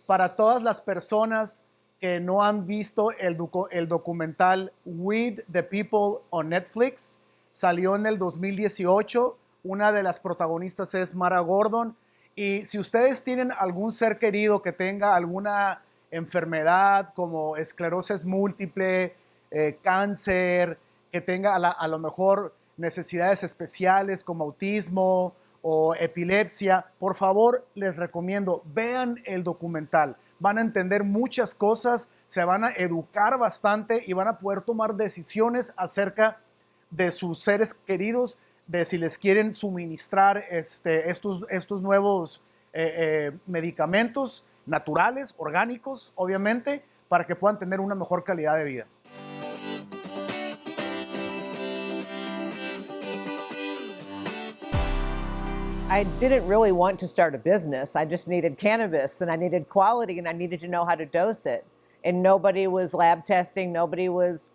Para todas las personas que no han visto el documental With the People on Netflix, salió en el 2018. Una de las protagonistas es Mara Gordon. Y si ustedes tienen algún ser querido que tenga alguna enfermedad como esclerosis múltiple, cáncer, que tenga a lo mejor necesidades especiales como autismo o epilepsia, por favor les recomiendo, vean el documental. Van a entender muchas cosas, se van a educar bastante y van a poder tomar decisiones acerca de sus seres queridos, de si les quieren suministrar estos nuevos medicamentos naturales, orgánicos, obviamente, para que puedan tener una mejor calidad de vida. I didn't really want to start a business. I just needed cannabis and I needed quality and I needed to know how to dose it. And nobody was lab testing, nobody was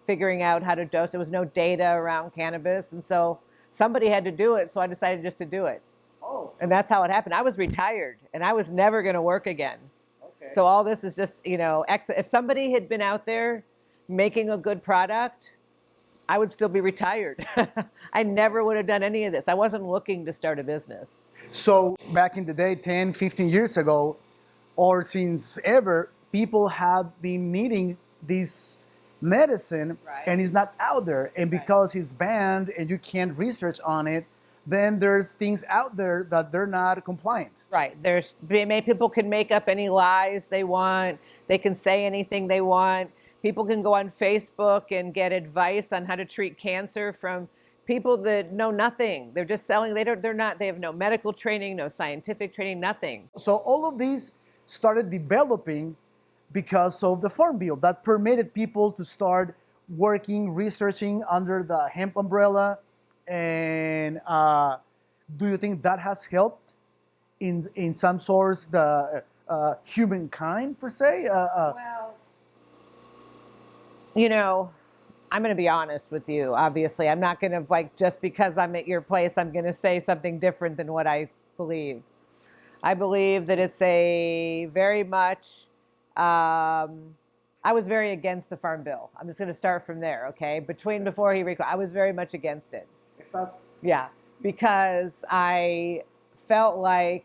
figuring out how to dose. There was no data around cannabis. And so somebody had to do it, so I decided just to do it. Oh. And that's how it happened. I was retired and I was never going to work again. Okay. So all this is just, if somebody had been out there making a good product, I would still be retired. I never would have done any of this. I wasn't looking to start a business. So back in the day, 10, 15 years ago, or since ever, people have been needing this medicine, right, and it's not out there. And because it's banned and you can't research on it, then there's things out there that they're not compliant. Right. People can make up any lies they want. They can say anything they want. People can go on Facebook and get advice on how to treat cancer from people that know nothing. They're just selling. They have no medical training, no scientific training, nothing. So all of these started developing because of the Farm Bill that permitted people to start working, researching under the hemp umbrella. And do you think that has helped in some sorts the humankind per se? Well, I'm going to be honest with you. Obviously, I'm not going to just because I'm at your place, I'm going to say something different than what I believe. I believe that it's a very much. I was very against the Farm Bill. I'm just going to start from there, okay? I was very much against it. Yeah, because I felt like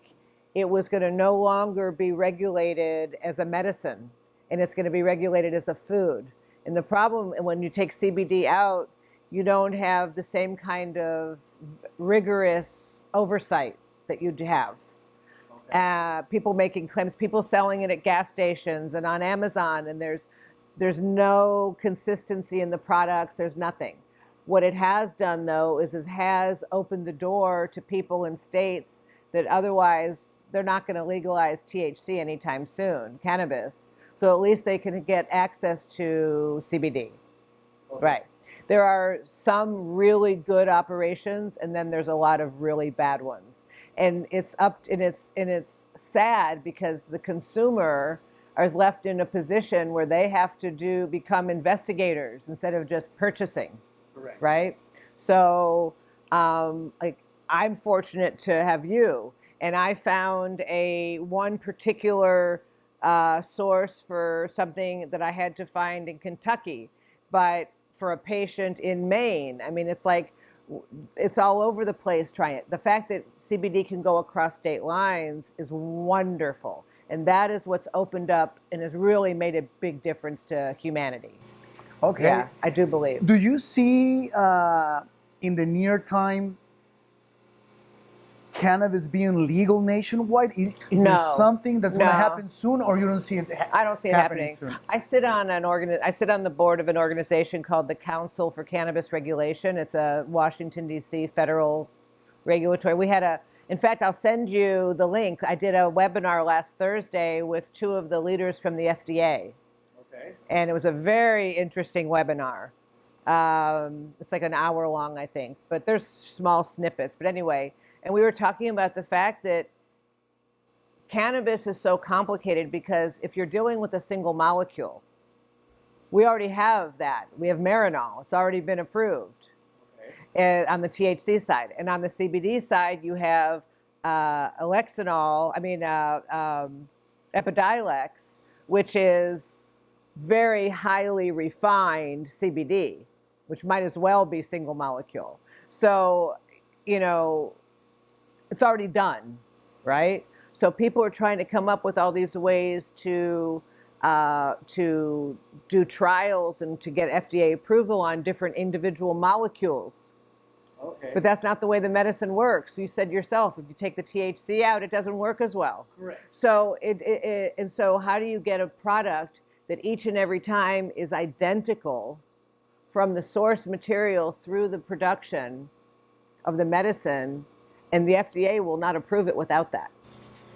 it was going to no longer be regulated as a medicine, and it's going to be regulated as a food. And the problem, when you take CBD out, you don't have the same kind of rigorous oversight that you'd have. Okay. People making claims, people selling it at gas stations and on Amazon, and there's no consistency in the products. There's nothing. What it has done, though, is it has opened the door to people in states that otherwise they're not going to legalize THC anytime soon, cannabis. So at least they can get access to CBD. Okay. Right. There are some really good operations, and then there's a lot of really bad ones. And it's sad because the consumer is left in a position where they have to become investigators instead of just purchasing. Correct. Right. So, I'm fortunate to have you, and I found one particular source for something that I had to find in Kentucky, but for a patient in Maine. I mean, it's all over the place trying it. The fact that CBD can go across state lines is wonderful. And that is what's opened up and has really made a big difference to humanity. Okay. Yeah, I do believe. Do you see in the near time cannabis being legal nationwide? Is No. there something that's going to No. happen soon, or you don't see it? I don't see it happening. Soon? I sit on the board of an organization called the Council for Cannabis Regulation. It's a Washington D.C. federal regulatory. In fact, I'll send you the link. I did a webinar last Thursday with two of the leaders from the FDA. Okay. And it was a very interesting webinar. It's like an hour long, I think, but there's small snippets. But anyway, and we were talking about the fact that cannabis is so complicated because if you're dealing with a single molecule, we already have that. We have Marinol. It's already been approved. Okay. On the THC side. And on the CBD side, you have Alexinol. Epidiolex, which is very highly refined CBD, which might as well be single molecule. So, you know, it's already done, right? So people are trying to come up with all these ways to do trials and to get FDA approval on different individual molecules. Okay. But that's not the way the medicine works. You said yourself, if you take the THC out, it doesn't work as well. Correct. So and so how do you get a product that each and every time is identical from the source material through the production of the medicine, and the FDA will not approve it without that?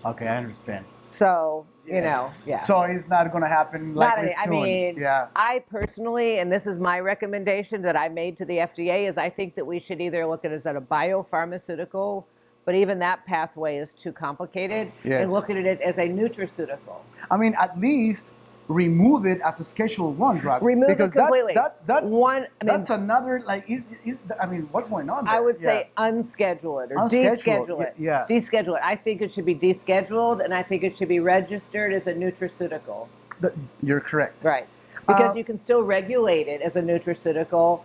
Okay, I understand. So, Yes. you know, yeah. So it's not going to happen likely soon. I mean, yeah. I personally, and this is my recommendation that I made to the FDA, is I think that we should either look at it as a biopharmaceutical, but even that pathway is too complicated, Yes. and look at it as a nutraceutical. I mean, at least remove it as a Schedule 1 drug. Remove it because completely. That's One, I mean, that's another, like, I mean, what's going on there? I would Yeah. say unschedule it or Unschedule, deschedule it. yeah. Deschedule it. I think it should be descheduled, and I think it should be registered as a nutraceutical. You're correct. Right. Because Uh, you can still regulate it as a nutraceutical,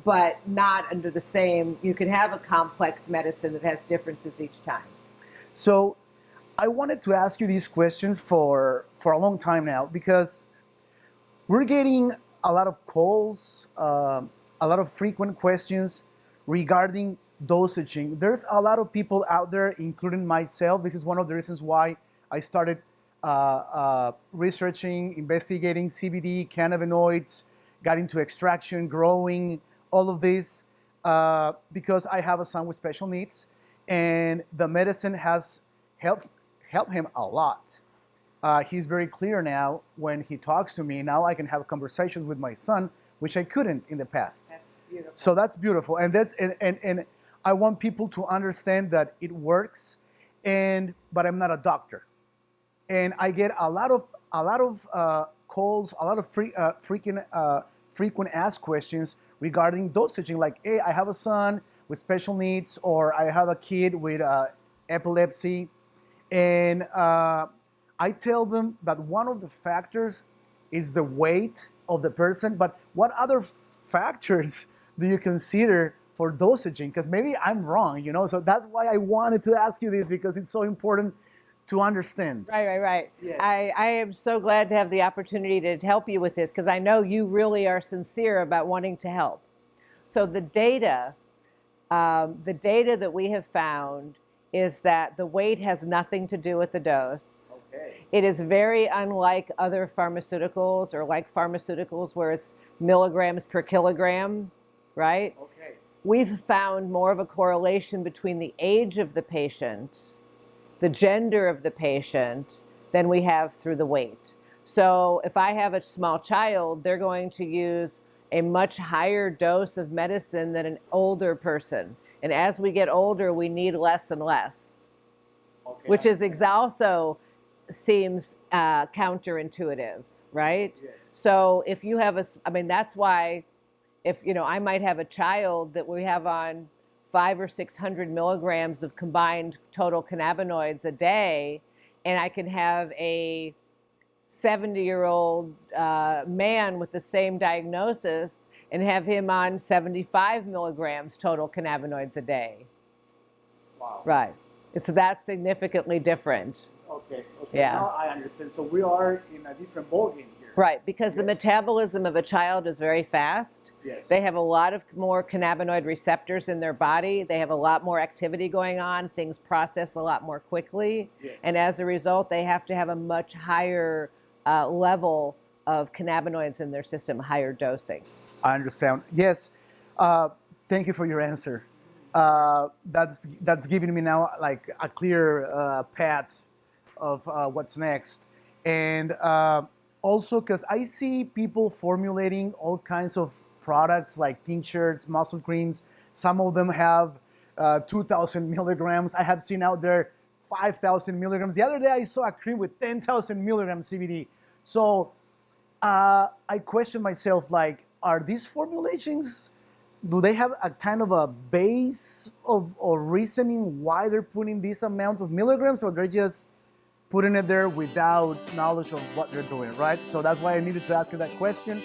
but not under the same. You can have a complex medicine that has differences each time. So I wanted to ask you these questions for a long time now, because we're getting a lot of calls, a lot of frequent questions regarding dosaging. There's a lot of people out there, including myself. This is one of the reasons why I started researching, investigating CBD, cannabinoids, got into extraction, growing, all of this, because I have a son with special needs, and the medicine has helped him a lot. He's very clear now when he talks to me. Now I can have conversations with my son, which I couldn't in the past. That's beautiful. So that's beautiful, and that's and I want people to understand that it works, but I'm not a doctor, and I get a lot of calls, a lot of frequent asked questions regarding dosaging, like, hey, I have a son with special needs, or I have a kid with epilepsy, and I tell them that one of the factors is the weight of the person, but what other factors do you consider for dosaging? Because maybe I'm wrong, you know, so that's why I wanted to ask you this, because it's so important to understand. Right. Yes. I am so glad to have the opportunity to help you with this, because I know you really are sincere about wanting to help. So the data that we have found is that the weight has nothing to do with the dose. Okay. It is very unlike other pharmaceuticals, or like pharmaceuticals where it's milligrams per kilogram, right? Okay. We've found more of a correlation between the age of the patient, the gender of the patient, than we have through the weight. So if I have a small child, they're going to use a much higher dose of medicine than an older person. And as we get older, we need less and less, Okay. which is also seems counterintuitive, right? Yes. So if you have that's why, if, you know, I might have a child that we have on 500 or 600 milligrams of combined total cannabinoids a day, and I can have a 70-year-old man with the same diagnosis and have him on 75 milligrams total cannabinoids a day. Wow. Right. It's that significantly different. Okay. Yeah. Now I understand. So we are in a different ballgame here. Right, because the Yes. metabolism of a child is very fast. Yes. They have a lot of more cannabinoid receptors in their body. They have a lot more activity going on. Things process a lot more quickly. Yes. And as a result, they have to have a much higher level of cannabinoids in their system, higher dosing. I understand. Yes. Thank you for your answer. That's giving me now like a clear path of what's next. And also, because I see people formulating all kinds of products like tinctures, muscle creams. Some of them have 2,000 milligrams. I have seen out there 5,000 milligrams. The other day I saw a cream with 10,000 milligrams CBD. So I question myself, like, are these formulations, do they have a kind of a base of reasoning why they're putting this amount of milligrams, or they're just putting it there without knowledge of what they're doing, right? So that's why I needed to ask you that question.